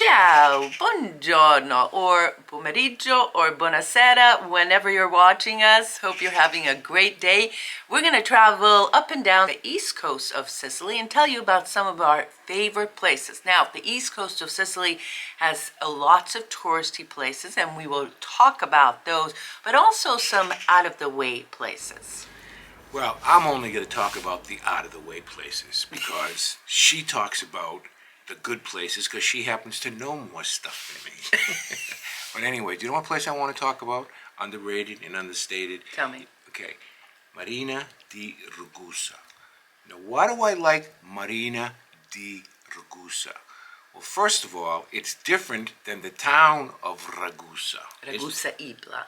Ciao, buongiorno, or pomeriggio, or buonasera, whenever you're watching us. Hope you're having a great day. We're going to travel up and down the East Coast of Sicily and tell you about some of our favorite places. Now, the East Coast of Sicily has lots of touristy places, and we will talk about those, but also some out-of-the-way places. Well, I'm only going to talk about the out-of-the-way places because she talks about the good places because she happens to know more stuff than me. But anyway, do you know what place I want to talk about? Underrated and understated. Tell me. Okay, Marina di Ragusa. Now, why do I like Marina di Ragusa? Well, first of all, it's different than the town of Ragusa. Ragusa Ibla.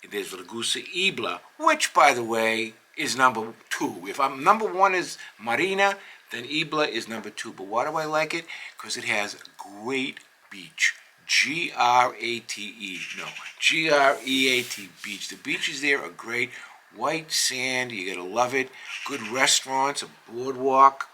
There's Ragusa Ibla, which, by the way, is number 2. If I'm number 1 is Marina, then Ibla is number 2. But why do I like it? Because it has great beach. G-R-A-T-E. No, G-R-E-A-T beach. The beaches there are great. White sand, you're going to love it. Good restaurants, a boardwalk.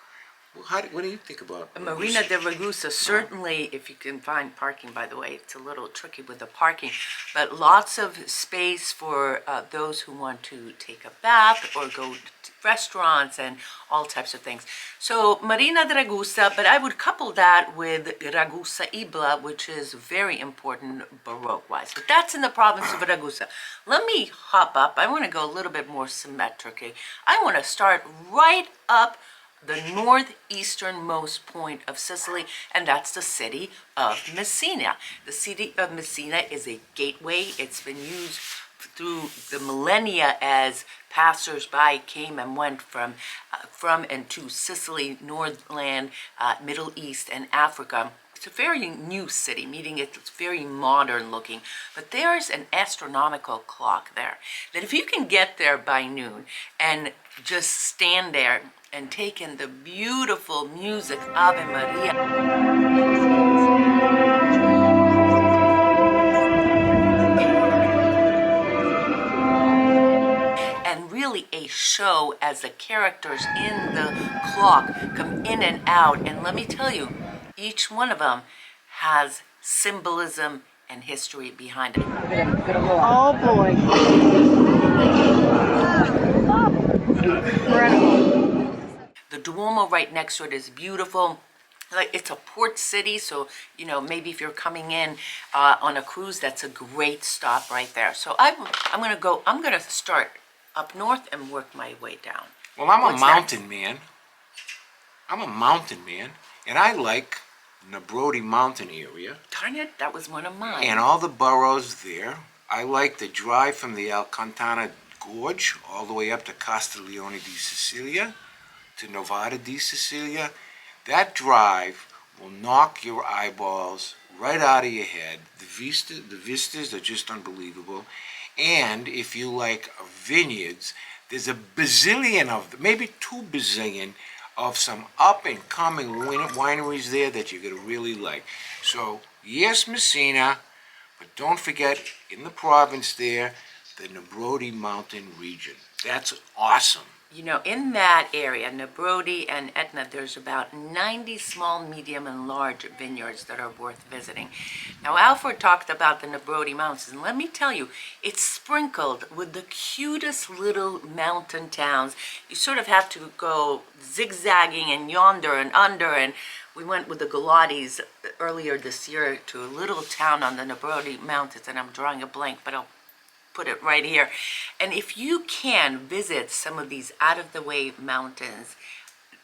Well, what do you think about Marina di Ragusa? Certainly, if you can find parking, by the way, it's a little tricky with the parking, but lots of space for those who want to take a bath or go to restaurants and all types of things. So Marina di Ragusa, but I would couple that with Ragusa Ibla, which is very important Baroque-wise. But that's in the province of Ragusa. Let me hop up. I want to go a little bit more symmetrically. I want to start right up the northeasternmost point of Sicily, and that's the city of Messina. The city of Messina is a gateway. It's been used through the millennia as passers-by came and went from and to Sicily, Northland, Middle East, and Africa. It's a very new city, meaning it's very modern looking, but there's an astronomical clock there that if you can get there by noon and just stand there and take in the beautiful music, Ave Maria, and really a show as the characters in the clock come in and out. And let me tell you, each one of them has symbolism and history behind it. Oh boy. Incredible. The Duomo right next to it is beautiful. Like, it's a port city, so maybe if you're coming in on a cruise, that's a great stop right there. So I'm gonna start up north and work my way down. Well, I'm a mountain man. I'm a mountain man, and I like Nebrodi mountain area. Darn it, that was one of mine. And all the boroughs there. I like the drive from the Alcantara Gorge all the way up to Castiglione di Sicilia, to Novara di Sicilia. That drive will knock your eyeballs right out of your head. The vistas are just unbelievable. And if you like vineyards, there's a bazillion of them, maybe 2 bazillion of some up-and-coming wineries there that you're going to really like. So, yes, Messina, but don't forget, in the province there, the Nebrodi Mountain region. That's awesome. In that area, Nebrodi and Etna, there's about 90 small, medium, and large vineyards that are worth visiting. Now, Alfred talked about the Nebrodi Mountains, and let me tell you, it's sprinkled with the cutest little mountain towns. You sort of have to go zigzagging and yonder and under, and we went with the Galati's earlier this year to a little town on the Nebrodi Mountains, and I'm drawing a blank, but I'll put it right here. And if you can visit some of these out-of-the-way mountains,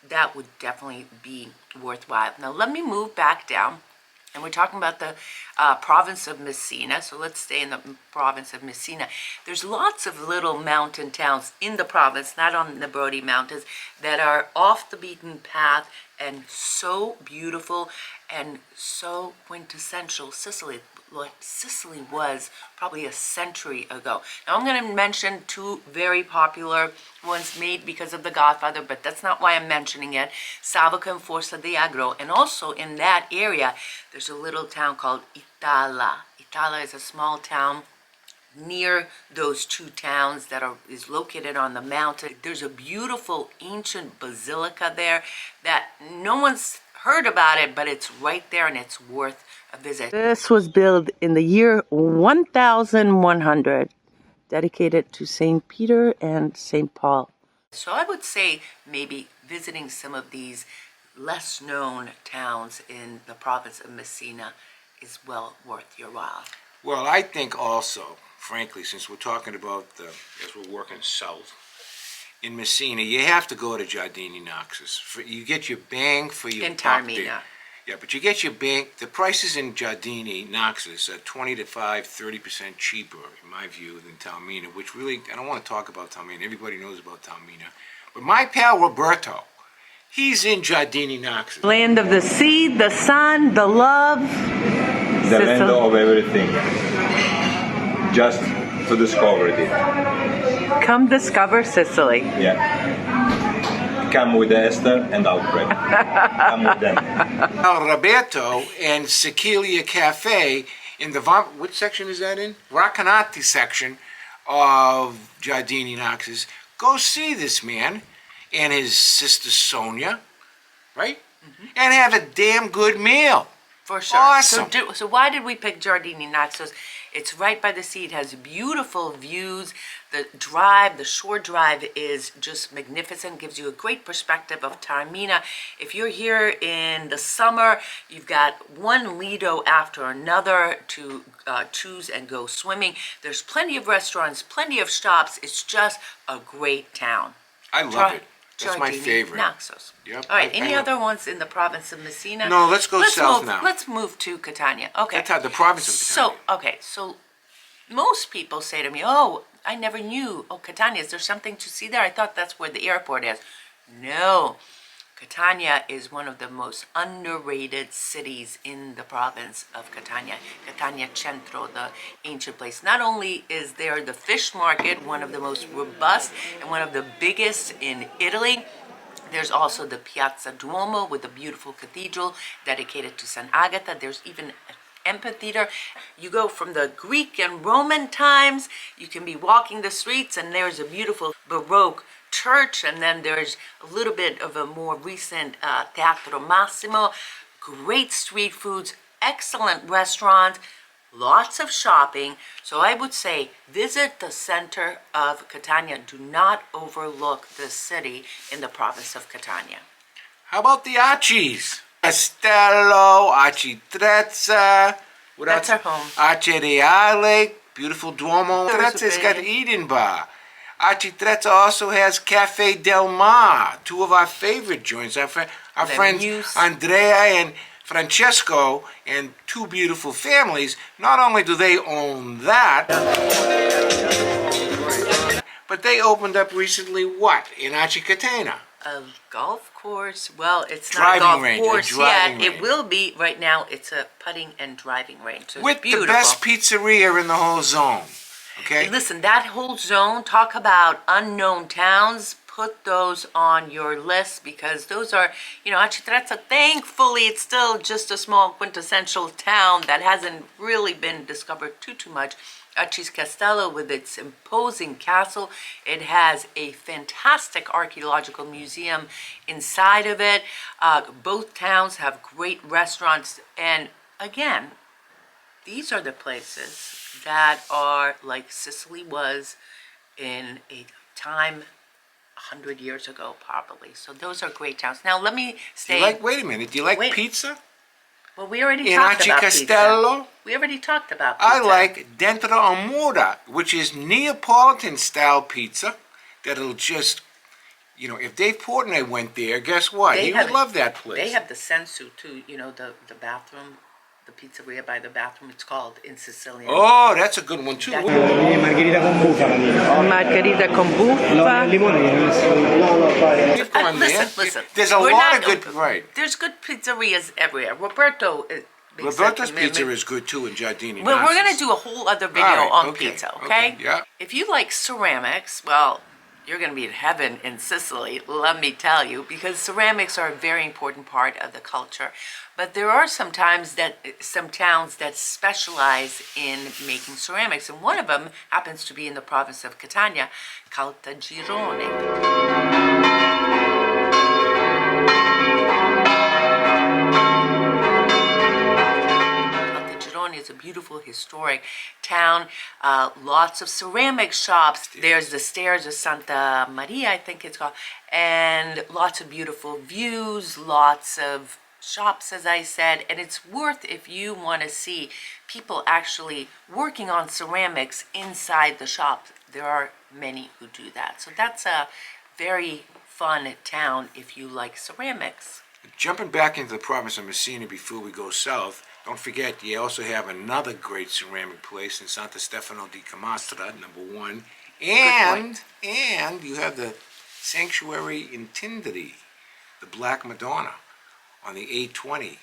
that would definitely be worthwhile. Now let me move back down, and we're talking about the province of Messina, so let's stay in the province of Messina. There's lots of little mountain towns in the province, not on the Nebrodi Mountains, that are off the beaten path and so beautiful and so quintessential Sicily, what Sicily was probably a century ago. Now I'm going to mention 2 very popular ones made because of The Godfather, but that's not why I'm mentioning it. Savoca and Forza di Agro, and also in that area there's a little town called Itala. Itala is a small town near those 2 towns that is located on the mountain. There's a beautiful ancient basilica there that no one's heard about it, but it's right there and it's worth a visit. This was built in the year 1100, dedicated to St. Peter and St. Paul. So I would say maybe visiting some of these less known towns in the province of Messina is well worth your while. Well, I think also, frankly, since we're talking about as we're working south, in Messina, you have to go to Giardini Naxos. You get your bang for your In buck there. Taormina. Yeah, but you get your bang. The prices in Giardini Naxos are 30% cheaper, in my view, than Taormina, which really, I don't want to talk about Taormina. Everybody knows about Taormina. But my pal Roberto, he's in Giardini Naxos. Land of the sea, the sun, the love. The land of everything. Just to discover it. Come discover Sicily. Yeah. Come with Esther and Alfred. Come with them. Now, Roberto and Sicilia Cafe in the, which section is that in? Racconati section of Giardini Naxos. Go see this man and his sister Sonia, right? And have a damn good meal. For sure. Awesome. So why did we pick Giardini Naxos? It's right by the sea. It has beautiful views. The drive, the shore drive is just magnificent. Gives you a great perspective of Taormina. If you're here in the summer, you've got one lido after another to choose and go swimming. There's plenty of restaurants, plenty of shops. It's just a great town. I love it. That's my Giardini favorite. Naxos. Yep. All right. I Any love other ones in the province of Messina? No, let's go south move, now. Let's move to Catania. Okay. That's how the province of Catania. So most people say to me, "Oh, I never knew. Oh, Catania, is there something to see there? I thought that's where the airport is." No. Catania is one of the most underrated cities in the province of Catania. Catania Centro, the ancient place. Not only is there the fish market, one of the most robust and one of the biggest in Italy, there's also the Piazza Duomo with a beautiful cathedral dedicated to St. Agatha. There's even an amphitheater. You go from the Greek and Roman times, you can be walking the streets and there's a beautiful Baroque church, and then there's a little bit of a more recent Teatro Massimo, great street foods, excellent restaurants, lots of shopping. So I would say visit the center of Catania. Do not overlook the city in the province of Catania. How about the Archies? Castello, Architrezza. What That's else? our home. Arcireale, beautiful Duomo. There's a Trezza's got big- Eden Bar. Architrezza also has Cafe Del Mar, two of our favorite joints. Our friends Muse. Andrea and Francesco, and two beautiful families. Not only do they own that, but they opened up recently what? In Archicatena. A golf course? Well, it's Driving not a golf range, a course driving yet. range. It will be. Right now, it's a putting and driving range. So it's With beautiful. the best pizzeria in the whole zone. Okay? Listen, that whole zone, talk about unknown towns, put those on your list because those are, Arcitrezza, thankfully, it's still just a small quintessential town that hasn't really been discovered too much. Arcis Castello with its imposing castle. It has a fantastic archaeological museum inside of it. Both towns have great restaurants. And again, these are the places that are like Sicily was in a time 100 years ago, probably. So those are great towns. Now let me stay. Wait a minute, do you like Wait. pizza? Well, we already In talked about pizza. Arcicastello? We already talked about pizza. I like dentro a mura, which is Neapolitan style pizza that'll just, if Dave Portnoy went there, guess what? They He have would it. love that place. They have the sensu too. The bathroom, the pizzeria by the bathroom. It's called in Sicilian. Oh, that's a good one too. Margherita con bufala lì. Margherita con No, buffa. limone che hai messo. No, no, fai. You've gone there. Listen. There's a We're lot not of good, open. right. There's good pizzerias everywhere. Roberto's Roberto's pizza is good too in Giardini. Well, we're Naxos. going to do a whole other video All right, on okay, pizza, okay? okay, yeah. If you like ceramics, well, you're going to be in heaven in Sicily, let me tell you, because ceramics are a very important part of the culture. But there are some towns that specialize in making ceramics, and one of them happens to be in the province of Catania, Caltagirone. Camerone is a beautiful historic town. Lots of ceramic shops. There's the Stairs of Santa Maria, I think it's called, and lots of beautiful views, lots of shops, as I said, and it's worth, if you want to see people actually working on ceramics inside the shop. There are many who do that. So that's a very fun town if you like ceramics. Jumping back into the province of Messina before we go south, don't forget you also have another great ceramic place in Santa Stefano di Camastra, #1, and you have the sanctuary in Tindari, the Black Madonna, on the 820.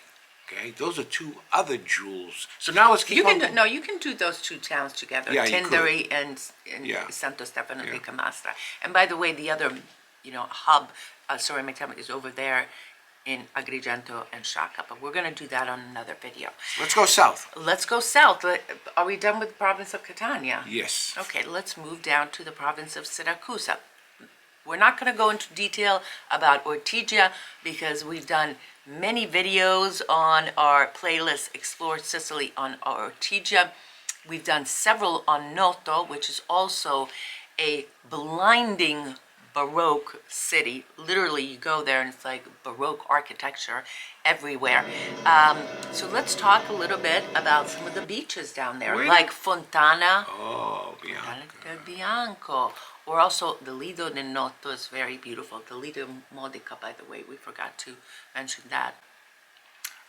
Okay, those are two other jewels. So now let's keep You on. you can do those two towns together, Yeah, you Tindari and Yeah. Santo Stefano di Yeah. Camastra. And by the way, the other, hub ceramic town is over there in Agrigento and Sciacca, but we're going to do that on another video. Let's go south. Let's go south. Are we done with the province of Catania? Yes. Okay, let's move down to the province of Siracusa. We're not going to go into detail about Ortigia because we've done many videos on our playlist Explore Sicily on Ortigia. We've done several on Noto, which is also a blinding Baroque city. Literally, you go there and it's like Baroque architecture everywhere. So let's talk a little bit about some of the beaches down there, like Fontana. Oh, Fontana Bianca. del Bianco. Or also the Lido del Noto is very beautiful. The Lido Modica, by the way, we forgot to mention that.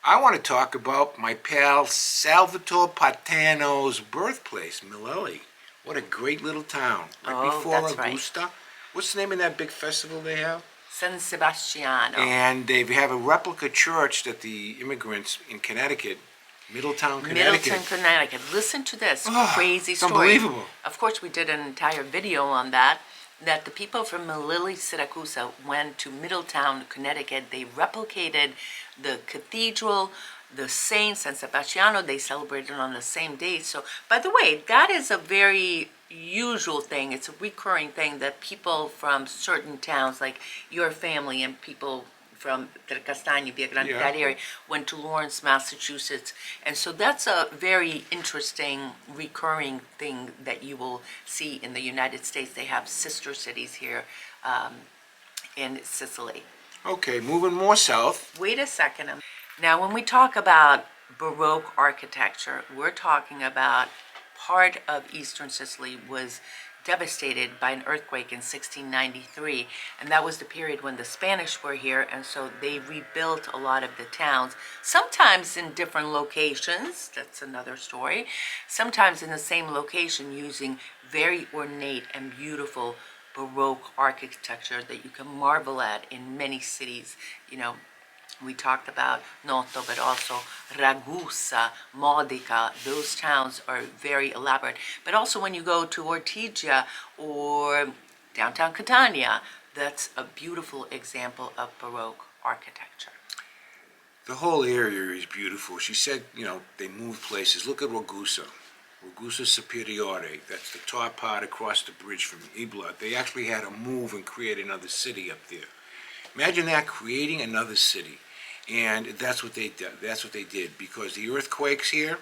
I want to talk about my pal Salvatore Patano's birthplace, Milelli. What a great little town. Right before that's right. Augusta. What's the name of that big festival they have? San Sebastiano. And they have a replica church that the immigrants in Connecticut, Middletown, Connecticut. Middleton, Connecticut. Listen to this crazy it's story. unbelievable. Of course, we did an entire video on that. That the people from Mililli, Siracusa went to Middletown, Connecticut. They replicated the cathedral, the saint San Sebastiano. They celebrated on the same day. So, by the way, that is a very usual thing. It's a recurring thing that people from certain towns, like your family and people from Castagna, Via Grande, Yeah. that area, went to Lawrence, Massachusetts. And so that's a very interesting recurring thing that you will see in the United States. They have sister cities here in Sicily. Okay, moving more south. Wait a second. Now, when we talk about Baroque architecture, we're talking about part of eastern Sicily was devastated by an earthquake in 1693, and that was the period when the Spanish were here, and so they rebuilt a lot of the towns, sometimes in different locations, that's another story, sometimes in the same location using very ornate and beautiful Baroque architecture that you can marvel at in many cities. We talked about Noto, but also Ragusa, Modica. Those towns are very elaborate. But also when you go to Ortigia or downtown Catania, that's a beautiful example of Baroque architecture. The whole area is beautiful. She said, they moved places. Look at Ragusa. Ragusa Superiore. That's the top part across the bridge from Ibla. They actually had to move and create another city up there. Imagine that, creating another city. And that's what they did, because the earthquakes here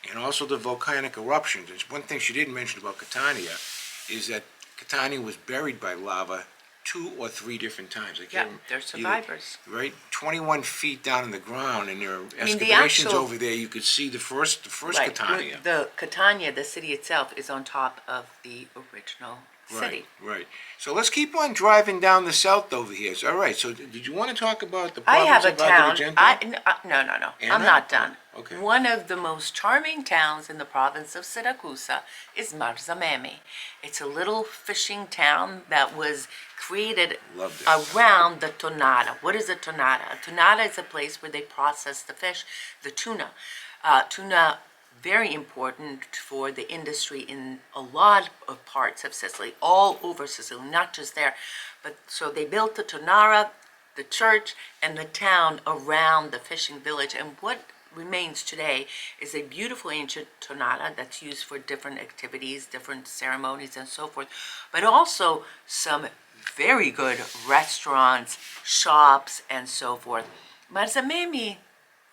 and also the volcanic eruptions. And one thing she didn't mention about Catania is that Catania was buried by lava 2 or 3 different times. They're survivors. Right? 21 feet down in the ground, and there are I mean, the excavations actual- over there. You could see the first Right. Catania. The Catania, the city itself, is on top of the original city. Right. So let's keep on driving down the south over here. So, all right. So, did you want to talk about the I province have a of town. Agrigento? No. Anna? I'm not done. Okay. One of the most charming towns in the province of Siracusa is Marzamemi. It's a little fishing town that was created Love that town. around the tonada. What is a tonada? A tonada is a place where they process the fish, the tuna. Tuna, very important for the industry in a lot of parts of Sicily, all over Sicily, not just there. But so they built the tonara, the church, and the town around the fishing village. And what remains today is a beautiful ancient tonada that's used for different activities, different ceremonies, and so forth. But also some very good restaurants, shops, and so forth. Marzamemi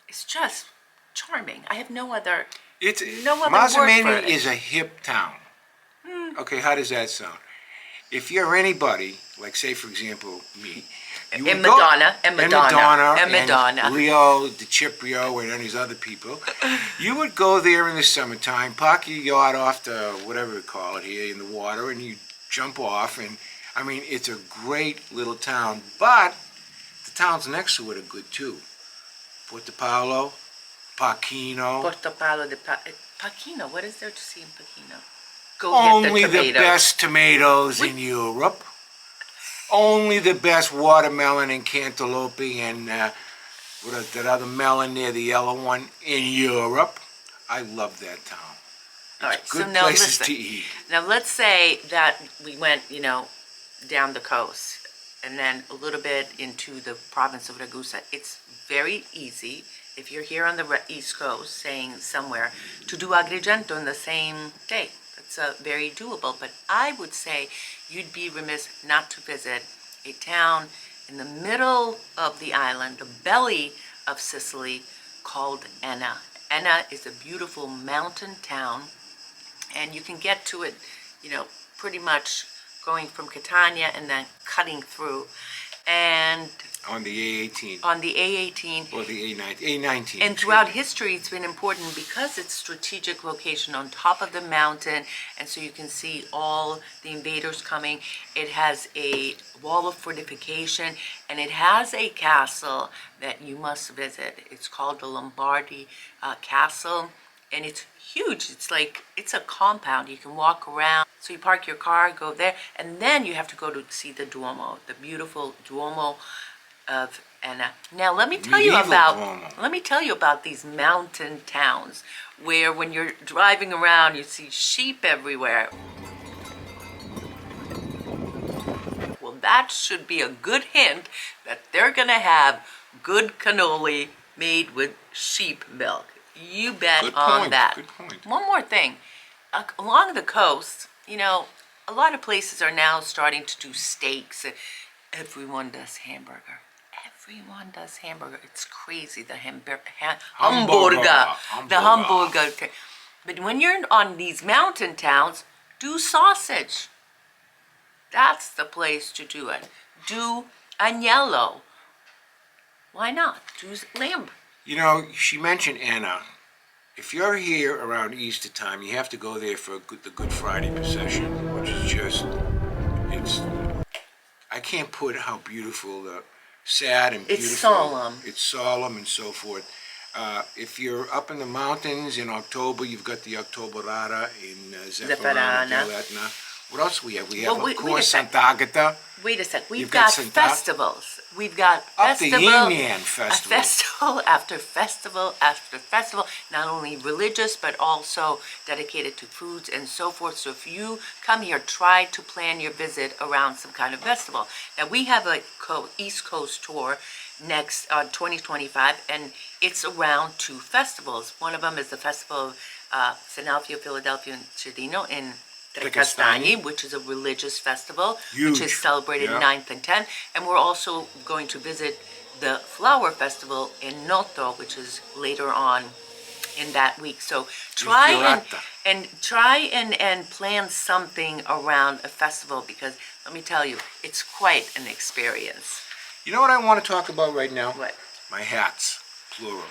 is just charming. I have no other It's No other word for Mazamani it. is a hip town. Okay, how does that sound? If you're anybody, like say for example me, you And would go- Madonna, and Madonna, and Madonna. and Leo DiCiprio and these other people, you would go there in the summertime, park your yacht off the whatever we call it here in the water, and you jump off. And I mean, it's a great little town, but the towns next to it are good too. Portopalo, Pachino. Portopalo de Pachino. What is there to see in Pachino? Go get Only the the tomatoes. best tomatoes in Europe. Only the best watermelon and cantaloupe and what is that other melon there, the yellow one, in Europe. I love that town. All right, It's so good now places listen. to eat. Now let's say that we went, down the coast and then a little bit into the province of Ragusa. It's very easy if you're here on the East Coast, saying somewhere, to do Agrigento in the same day. It's very doable, but I would say you'd be remiss not to visit a town in the middle of the island, the belly of Sicily, called Enna. Enna is a beautiful mountain town, and you can get to it, pretty much going from Catania and then cutting through. And On the A18 on the A18, or the A19. and throughout history, it's been important because it's strategic location on top of the mountain, and so you can see all the invaders coming. It has a wall of fortification, and it has a castle that you must visit. It's called the Lombardi Castle, and it's huge. It's a compound. You can walk around. So you park your car, go there, and then you have to go to see the Duomo, the beautiful Duomo of Enna. Now let me tell Medieval Duomo. let me tell you about these mountain towns where when you're driving around you see sheep everywhere. Well, that should be a good hint that they're gonna have good cannoli made with sheep milk. You bet Good on point, that. good point. One more thing. Along the coast, a lot of places are now starting to do steaks. Everyone does hamburger. Everyone does hamburger. It's crazy, the hamburger. The hamburger. But when you're on these mountain towns, do sausage. That's the place to do it. Do agnello. Why not? Do lamb. She mentioned Anna. If you're here around Easter time, you have to go there for the Good Friday procession, which is I can't put how beautiful, sad and beautiful. It's solemn. It's solemn and so forth. If you're up in the mountains in October, you've got the Octoberata in Zeffarana dell'Etna. What else we have? We have, Well, of course, wait a sec. Sant'Agata. Wait a sec. We've You've got got Santa- festivals. We've got Up the festival. Yin Yang A Festival. festival after festival after festival, not only religious but also dedicated to foods and so forth. So if you come here, try to plan your visit around some kind of festival. Now we have a East Coast tour next 2025, and it's around two festivals. One of them is the Festival of San Alfio, Philadelphia, and Giardino in Castagni, which is a religious festival, Huge. which is celebrated Yeah. 9th and 10th. And we're also going to visit the Flower Festival in Noto, which is later on in that week. So try Fiorata. and plan something around a festival, because let me tell you, it's quite an experience. You know what I want to talk about right now? What? My hats, plural.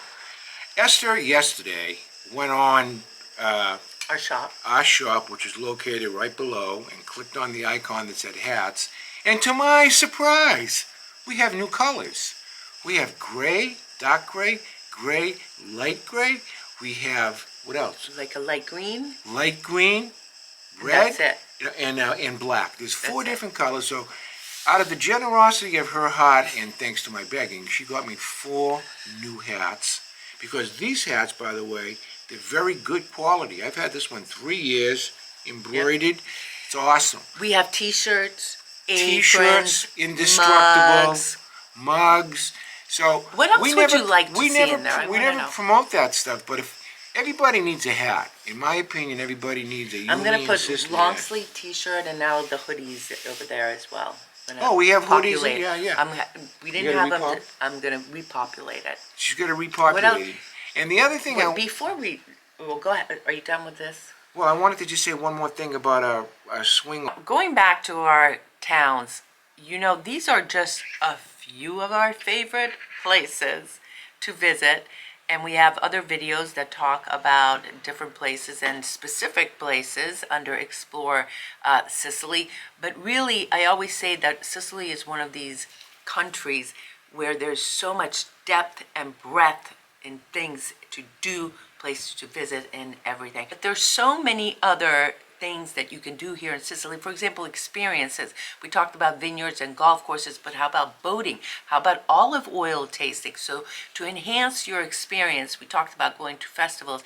Esther yesterday went on Our shop. our shop, which is located right below, and clicked on the icon that said hats. And to my surprise, we have new colors. We have gray, dark gray, gray, light gray. We have, what else? Like a light green. Light green, red, That's it. and black. There's four That's it. different colors. So out of the generosity of her heart, and thanks to my begging, she got me 4 new hats. Because these hats, by the way, they're very good quality. I've had this one 3 years, embroidered. It's awesome. We have T-shirts, T-shirts, aprons, indestructible, mugs. mugs. So What else would you like to we see never, in there? I We wanna never know. promote that stuff, but if everybody needs a hat, in my opinion, everybody needs a I'm gonna Union put system long hat. sleeve T-shirt and now the hoodies over there as well. I'm gonna Oh, we have hoodies, populate. yeah. We didn't gotta have them. repop- I'm gonna repopulate it. She's got to repopulate it. And the other thing, Wait, before we Well, go ahead. Are you done with this? Well, I wanted to just say one more thing about our swing. Going back to our towns, these are just a few of our favorite places to visit. And we have other videos that talk about different places and specific places under Explore Sicily. But really, I always say that Sicily is one of these countries where there's so much depth and breadth in things to do, places to visit, and everything. But there's so many other things that you can do here in Sicily. For example, experiences. We talked about vineyards and golf courses, but how about boating? How about olive oil tasting? So to enhance your experience, we talked about going to festivals.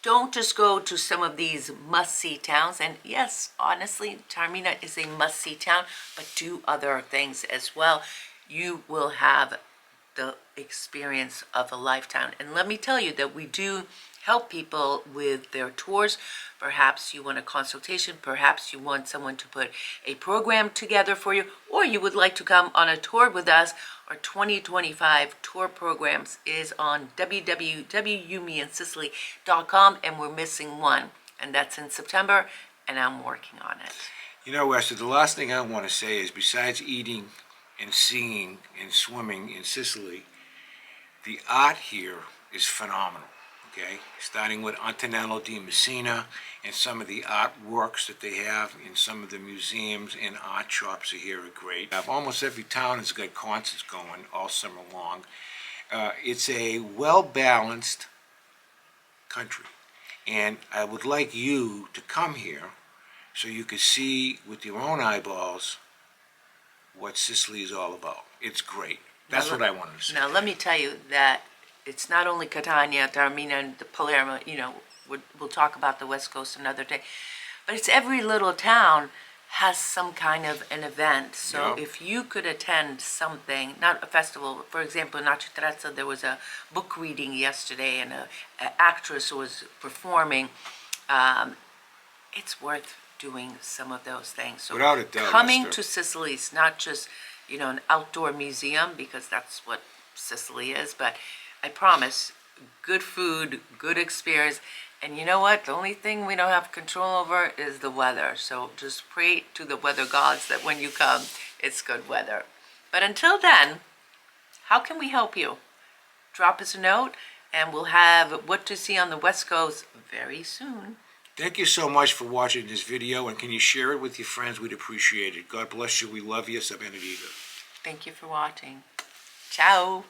Don't just go to some of these must-see towns. And yes, honestly, Taormina is a must-see town, but do other things as well. You will have the experience of a lifetime. And let me tell you that we do help people with their tours. Perhaps you want a consultation, perhaps you want someone to put a program together for you, or you would like to come on a tour with us. Our 2025 tour programs is on www.youmeandsicily.com, and we're missing one, and that's in September, and I'm working on it. You know, Esther, the last thing I want to say is besides eating and singing and swimming in Sicily, the art here is phenomenal. Okay, starting with Antonello di Messina and some of the artworks that they have in some of the museums and art shops here are great. Almost every town has got concerts going all summer long. It's a well-balanced country, and I would like you to come here so you could see with your own eyeballs what Sicily is all about. It's great. That's what I wanted to say. Now, let me tell you that it's not only Catania, Taormina, and Palermo, we'll talk about the West Coast another day, but it's every little town has some kind of an event. So if you could attend something, not a festival, for example, in Trezza, there was a book reading yesterday and an actress was performing. It's worth doing some of those things. So Without a doubt, coming Esther. to Sicily is not just, an outdoor museum, because that's what Sicily is, but I promise, good food, good experience, and you know what? The only thing we don't have control over is the weather. So just pray to the weather gods that when you come, it's good weather. But until then, how can we help you? Drop us a note, and we'll have what to see on the West Coast very soon. Thank you so much for watching this video, and can you share it with your friends? We'd appreciate it. God bless you. We love you. Sa benedica. Thank you for watching. Ciao.